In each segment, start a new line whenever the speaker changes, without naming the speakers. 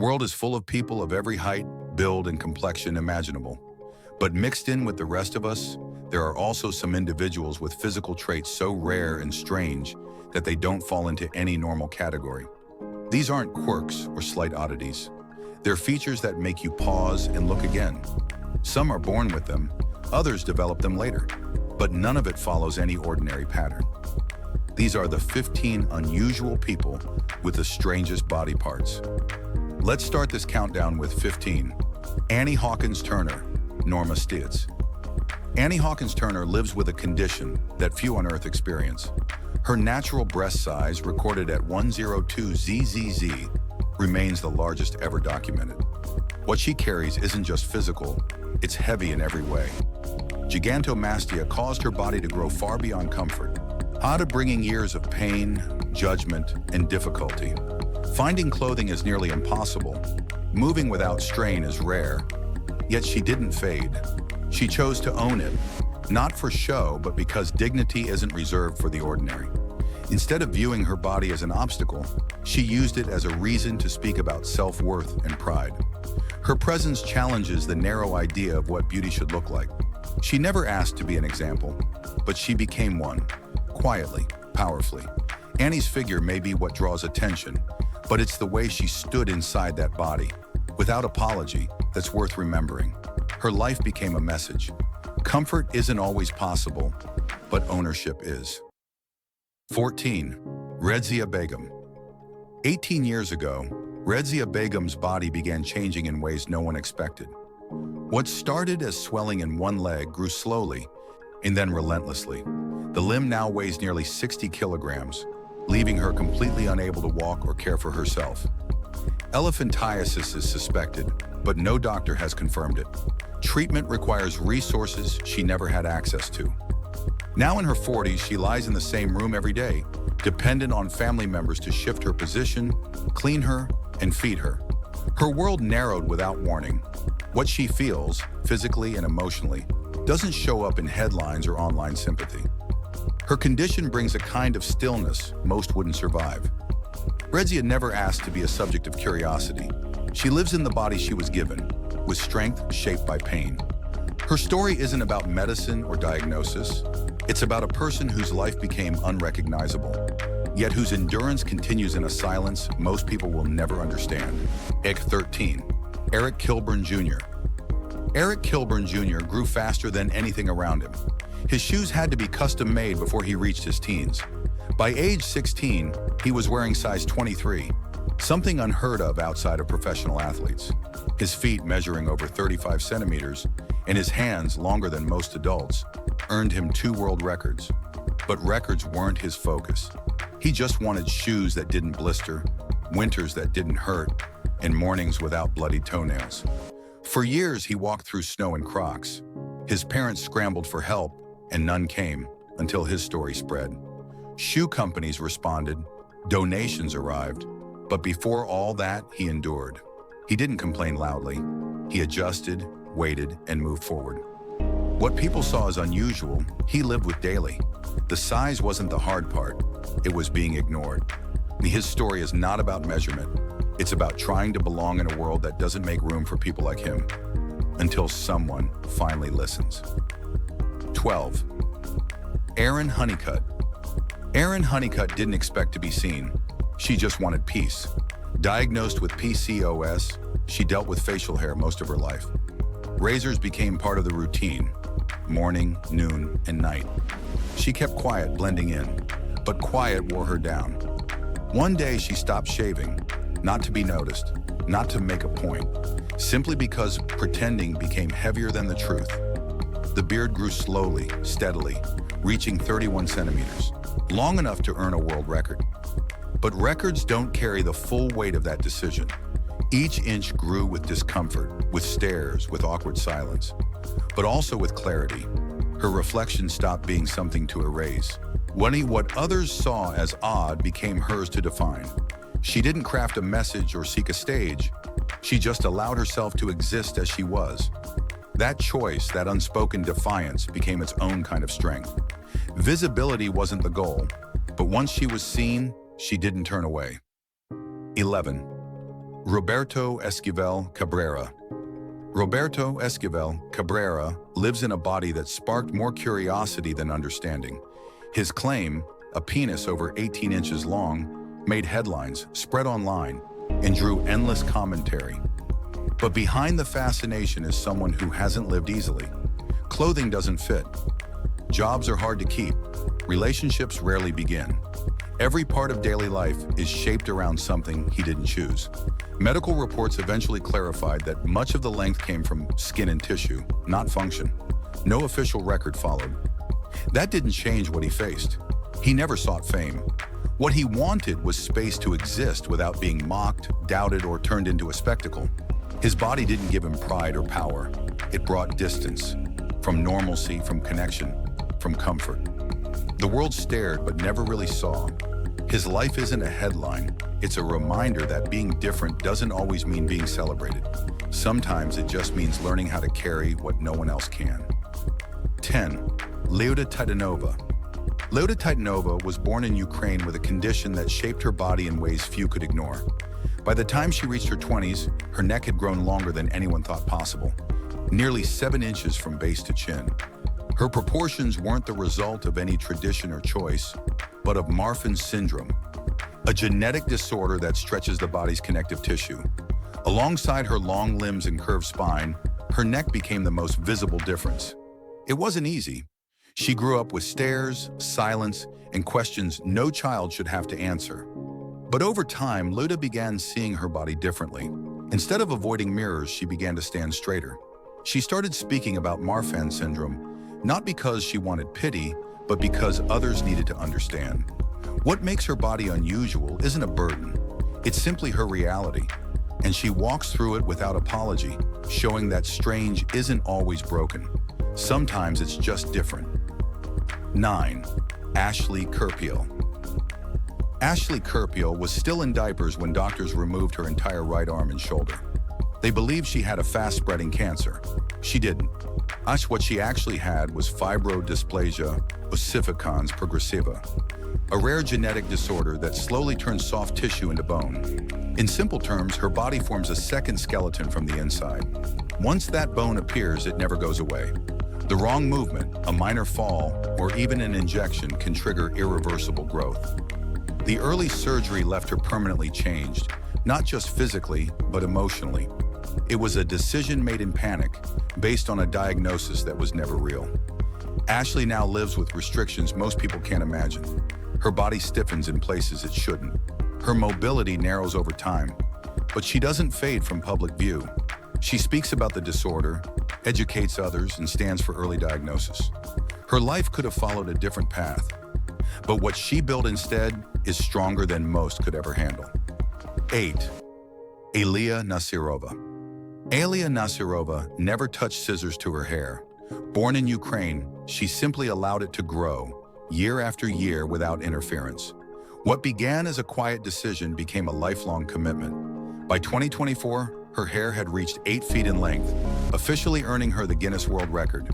world is full of people of every height, build, and complexion imaginable. But mixed in with the rest of us, there are also some individuals with physical traits so rare and strange that they don't fall into any normal category. These aren't quirks or slight oddities. They're features that make you pause and look again. Some are born with them, others develop them later, but none of it follows any ordinary pattern. These are the 15 unusual people with the strangest body parts. Let's start this countdown with 15. Annie Hawkins Turner, Norma Steeds. Annie Hawkins Turner lives with a condition that few on Earth experience. Her natural breast size, recorded at 102 ZZZ, remains the largest ever documented. What she carries isn't just physical, it's heavy in every way. Gigantomastia caused her body to grow far beyond comfort, out of bringing years of pain, judgment, and difficulty. Finding clothing is nearly impossible. Moving without strain is rare. Yet she didn't fade. She chose to own it, not for show, but because dignity isn't reserved for the ordinary. Instead of viewing her body as an obstacle, she used it as a reason to speak about self-worth and pride. Her presence challenges the narrow idea of what beauty should look like. She never asked to be an example, but she became one, quietly, powerfully. Annie's figure may be what draws attention, but it's the way she stood inside that body, without apology, that's worth remembering. Her life became a message. Comfort isn't always possible, but ownership is. 14. Redzia Begum. 18 years ago, Redzia Begum's body began changing in ways no one expected. What started as swelling in one leg grew slowly and then relentlessly. The limb now weighs nearly 60 kilograms, leaving her completely unable to walk or care for herself. Elephantiasis is suspected, but no doctor has confirmed it. Treatment requires resources she never had access to. Now in her 40s, she lies in the same room every day, dependent on family members to shift her position, clean her, and feed her. Her world narrowed without warning. What she feels, physically and emotionally, doesn't show up in headlines or online sympathy. Her condition brings a kind of stillness most wouldn't survive. Redzia never asked to be a subject of curiosity. She lives in the body she was given, with strength shaped by pain. Her story isn't about medicine or diagnosis. It's about a person whose life became unrecognizable, yet whose endurance continues in a silence most people will never understand. 13. Eric Kilburn Jr. Eric Kilburn Jr. grew faster than anything around him. His shoes had to be custom-made before he reached his teens. By age 16, he was wearing size 23, something unheard of outside of professional athletes. His feet, measuring over 35 centimeters, and his hands, longer than most adults, earned him 2 world records. But records weren't his focus. He just wanted shoes that didn't blister, winters that didn't hurt, and mornings without bloody toenails. For years, he walked through snow in Crocs. His parents scrambled for help, and none came, until his story spread. Shoe companies responded, donations arrived, but before all that, he endured. He didn't complain loudly. He adjusted, waited, and moved forward. What people saw as unusual, he lived with daily. The size wasn't the hard part, it was being ignored. His story is not about measurement. It's about trying to belong in a world that doesn't make room for people like him, until someone finally listens. 12. Erin Honeycutt. Erin Honeycutt didn't expect to be seen. She just wanted peace. Diagnosed with PCOS, she dealt with facial hair most of her life. Razors became part of the routine, morning, noon, and night. She kept quiet, blending in, but quiet wore her down. One day she stopped shaving, not to be noticed, not to make a point, simply because pretending became heavier than the truth. The beard grew slowly, steadily, reaching 31 centimeters, long enough to earn a world record. But records don't carry the full weight of that decision. Each inch grew with discomfort, with stares, with awkward silence, but also with clarity. Her reflection stopped being something to erase. What others saw as odd became hers to define. She didn't craft a message or seek a stage. She just allowed herself to exist as she was. That choice, that unspoken defiance, became its own kind of strength. Visibility wasn't the goal, but once she was seen, she didn't turn away. 11. Roberto Esquivel Cabrera. Roberto Esquivel Cabrera lives in a body that sparked more curiosity than understanding. His claim, a penis over 18 inches long, made headlines, spread online, and drew endless commentary. But behind the fascination is someone who hasn't lived easily. Clothing doesn't fit. Jobs are hard to keep. Relationships rarely begin. Every part of daily life is shaped around something he didn't choose. Medical reports eventually clarified that much of the length came from skin and tissue, not function. No official record followed. That didn't change what he faced. He never sought fame. What he wanted was space to exist without being mocked, doubted, or turned into a spectacle. His body didn't give him pride or power. It brought distance, from normalcy, from connection, from comfort. The world stared but never really saw. His life isn't a headline. It's a reminder that being different doesn't always mean being celebrated. Sometimes it just means learning how to carry what no one else can. 10. Leuda Titanova. Leuda Titanova was born in Ukraine with a condition that shaped her body in ways few could ignore. By the time she reached her 20s, her neck had grown longer than anyone thought possible, nearly 7 inches from base to chin. Her proportions weren't the result of any tradition or choice, but of Marfan syndrome, a genetic disorder that stretches the body's connective tissue. Alongside her long limbs and curved spine, her neck became the most visible difference. It wasn't easy. She grew up with stares, silence, and questions no child should have to answer. But over time, Leuda began seeing her body differently. Instead of avoiding mirrors, she began to stand straighter. She started speaking about Marfan syndrome, not because she wanted pity, but because others needed to understand. What makes her body unusual isn't a burden. It's simply her reality. And she walks through it without apology, showing that strange isn't always broken. Sometimes it's just different. 9. Ashley Kurpiel. Ashley Kurpiel was still in diapers when doctors removed her entire right arm and shoulder. They believed she had a fast-spreading cancer. She didn't. What she actually had was fibrodysplasia ossificans progressiva, a rare genetic disorder that slowly turns soft tissue into bone. In simple terms, her body forms a second skeleton from the inside. Once that bone appears, it never goes away. The wrong movement, a minor fall, or even an injection can trigger irreversible growth. The early surgery left her permanently changed, not just physically, but emotionally. It was a decision made in panic, based on a diagnosis that was never real. Ashley now lives with restrictions most people can't imagine. Her body stiffens in places it shouldn't. Her mobility narrows over time, but she doesn't fade from public view. She speaks about the disorder, educates others, and stands for early diagnosis. Her life could have followed a different path, but what she built instead is stronger than most could ever handle. 8. Alia Nasirova. Alia Nasirova never touched scissors to her hair. Born in Ukraine, she simply allowed it to grow, year after year without interference. What began as a quiet decision became a lifelong commitment. By 2024, her hair had reached 8 feet in length, officially earning her the Guinness World Record.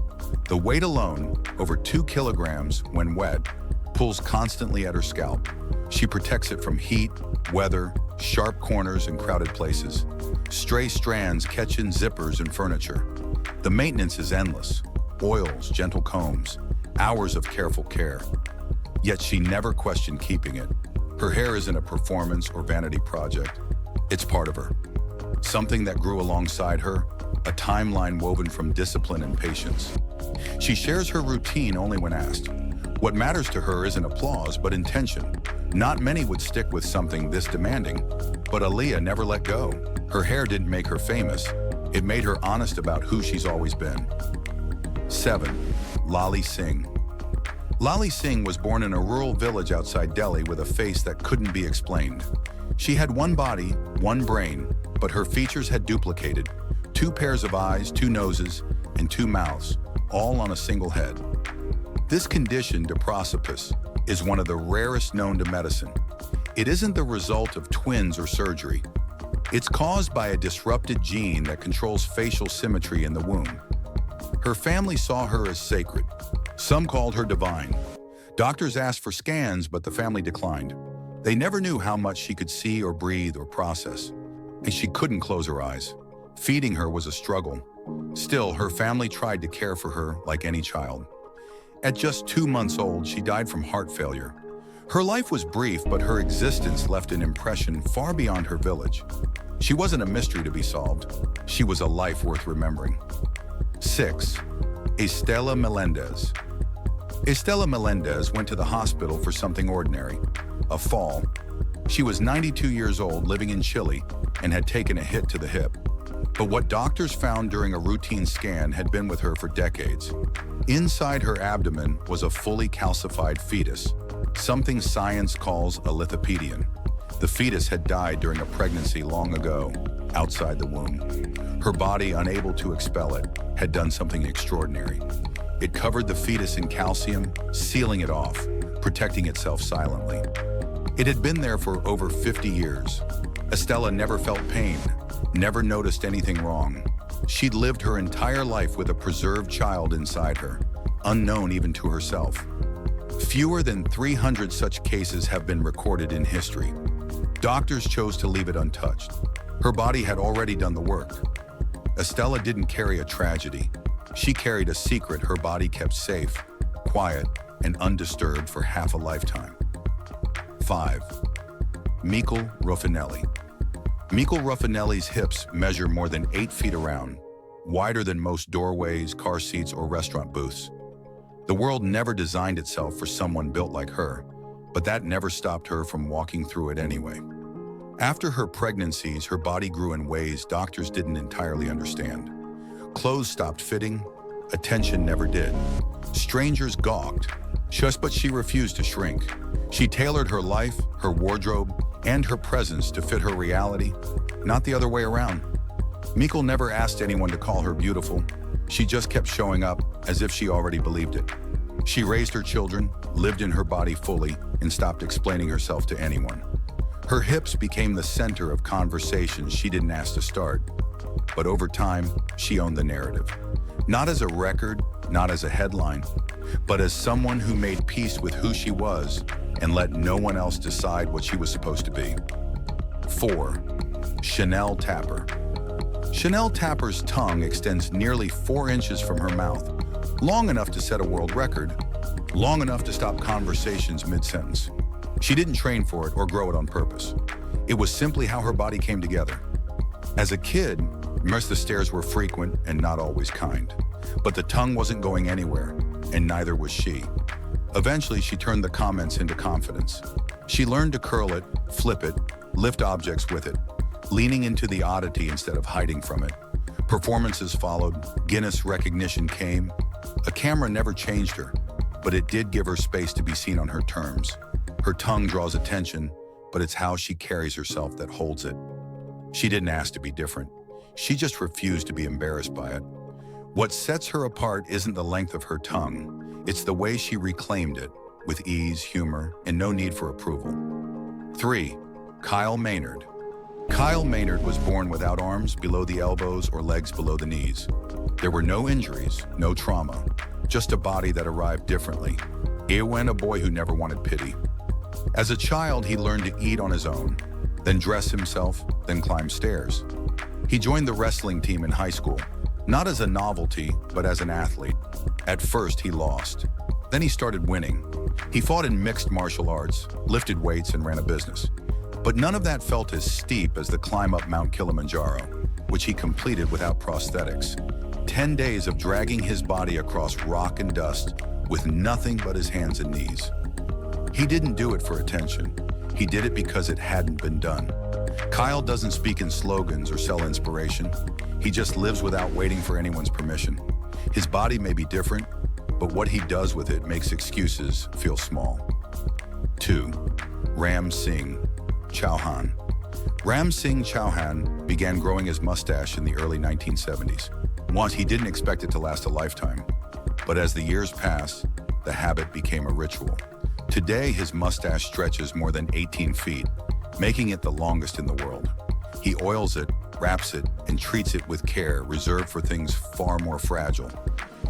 The weight alone, over 2 kilograms when wet, pulls constantly at her scalp. She protects it from heat, weather, sharp corners, and crowded places. Stray strands catch in zippers and furniture. The maintenance is endless. Oils, gentle combs, hours of careful care. Yet she never questioned keeping it. Her hair isn't a performance or vanity project. It's part of her. Something that grew alongside her, a timeline woven from discipline and patience. She shares her routine only when asked. What matters to her isn't applause, but intention. Not many would stick with something this demanding, but Alia never let go. Her hair didn't make her famous. It made her honest about who she's always been. 7. Lali Singh. Lali Singh was born in a rural village outside Delhi with a face that couldn't be explained. She had one body, one brain, but her features had duplicated. 2 pairs of eyes, 2 noses, and 2 mouths, all on a single head. This condition, diprosopis, is one of the rarest known to medicine. It isn't the result of twins or surgery. It's caused by a disrupted gene that controls facial symmetry in the womb. Her family saw her as sacred. Some called her divine. Doctors asked for scans, but the family declined. They never knew how much she could see or breathe or process. and she couldn't close her eyes. Feeding her was a struggle. Still, her family tried to care for her like any child. At just 2 months old, she died from heart failure. Her life was brief, but her existence left an impression far beyond her village. She wasn't a mystery to be solved. She was a life worth remembering. 6. Estela Melendez. Estela Melendez went to the hospital for something ordinary, a fall. She was 92 years old, living in Chile, and had taken a hit to the hip. But what doctors found during a routine scan had been with her for decades. Inside her abdomen was a fully calcified fetus, something science calls a lithopedion. The fetus had died during a pregnancy long ago, outside the womb. Her body, unable to expel it, had done something extraordinary. It covered the fetus in calcium, sealing it off, protecting itself silently. It had been there for over 50 years. Estela never felt pain, never noticed anything wrong. She'd lived her entire life with a preserved child inside her, unknown even to herself. Fewer than 300 such cases have been recorded in history. Doctors chose to leave it untouched. Her body had already done the work. Estela didn't carry a tragedy. She carried a secret her body kept safe, quiet, and undisturbed for half a lifetime. 5. Michael Ruffinelli. Michael Ruffinelli's hips measure more than 8 feet around, wider than most doorways, car seats, or restaurant booths. The world never designed itself for someone built like her, but that never stopped her from walking through it anyway. After her pregnancies, her body grew in ways doctors didn't entirely understand. Clothes stopped fitting, attention never did. Strangers gawked, but she refused to shrink. She tailored her life, her wardrobe, and her presence to fit her reality, not the other way around. Michael never asked anyone to call her beautiful. She just kept showing up as if she already believed it. She raised her children, lived in her body fully, and stopped explaining herself to anyone. Her hips became the center of conversations she didn't ask to start. But over time, she owned the narrative. Not as a record, not as a headline, but as someone who made peace with who she was and let no one else decide what she was supposed to be. 4. Chanel Tapper. Chanel Tapper's tongue extends nearly 4 inches from her mouth, long enough to set a world record, long enough to stop conversations mid-sentence. She didn't train for it or grow it on purpose. It was simply how her body came together. As a kid, most of the stares were frequent and not always kind. But the tongue wasn't going anywhere, and neither was she. Eventually, she turned the comments into confidence. She learned to curl it, flip it, lift objects with it, leaning into the oddity instead of hiding from it. Performances followed, Guinness recognition came. A camera never changed her, but it did give her space to be seen on her terms. Her tongue draws attention, but it's how she carries herself that holds it. She didn't ask to be different. She just refused to be embarrassed by it. What sets her apart isn't the length of her tongue. It's the way she reclaimed it, with ease, humor, and no need for approval. 3. Kyle Maynard. Kyle Maynard was born without arms below the elbows or legs below the knees. There were no injuries, no trauma, just a body that arrived differently. Ewan, a boy who never wanted pity. As a child, he learned to eat on his own, then dress himself, then climb stairs. He joined the wrestling team in high school, not as a novelty, but as an athlete. At first, he lost. Then he started winning. He fought in mixed martial arts, lifted weights, and ran a business. But none of that felt as steep as the climb up Mount Kilimanjaro, which he completed without prosthetics. 10 days of dragging his body across rock and dust with nothing but his hands and knees. He didn't do it for attention. He did it because it hadn't been done. Kyle doesn't speak in slogans or sell inspiration. He just lives without waiting for anyone's permission. His body may be different, but what he does with it makes excuses feel small. 2. Ram Singh Chauhan. Ram Singh Chauhan began growing his mustache in the early 1970s. Once he didn't expect it to last a lifetime, but as the years passed, the habit became a ritual. Today, his mustache stretches more than 18 feet, making it the longest in the world. He oils it, wraps it, and treats it with care reserved for things far more fragile.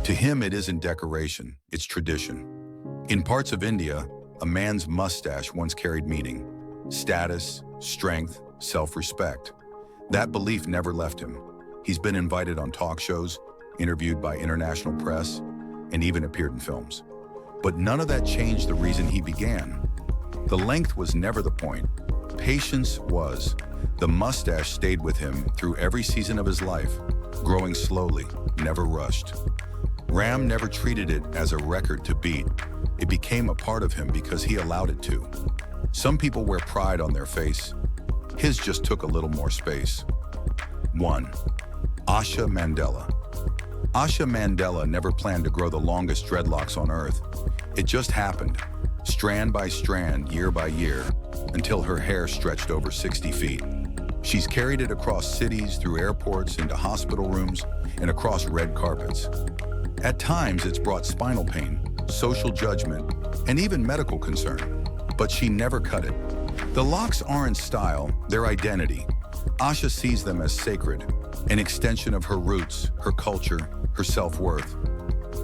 To him, it isn't decoration, it's tradition. In parts of India, a man's mustache once carried meaning, status, strength, self-respect. That belief never left him. He's been invited on talk shows, interviewed by international press, and even appeared in films. But none of that changed the reason he began. The length was never the point. Patience was. The mustache stayed with him through every season of his life, growing slowly, never rushed. Ram never treated it as a record to beat. It became a part of him because he allowed it to. Some people wear pride on their face. His just took a little more space. 1. Asha Mandela. Asha Mandela never planned to grow the longest dreadlocks on Earth. It just happened, strand by strand, year by year, until her hair stretched over 60 feet. She's carried it across cities, through airports, into hospital rooms, and across red carpets. At times, it's brought spinal pain, social judgment, and even medical concern. But she never cut it. The locks aren't style, they're identity. Asha sees them as sacred, an extension of her roots, her culture, her self-worth.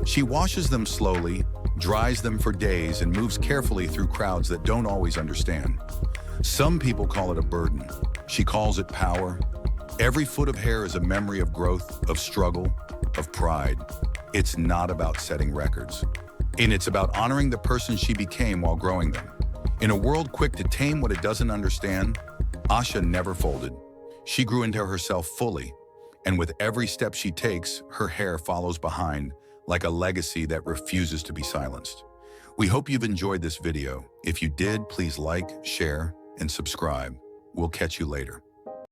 She washes them slowly, dries them for days, and moves carefully through crowds that don't always understand. Some people call it a burden. She calls it power. Every foot of hair is a memory of growth, of struggle, of pride. It's not about setting records. And it's about honoring the person she became while growing them. In a world quick to tame what it doesn't understand, Asha never folded. She grew into herself fully, and with every step she takes, her hair follows behind, like a legacy that refuses to be silenced. We hope you've enjoyed this video. If you did, please like, share, and subscribe. We'll catch you later.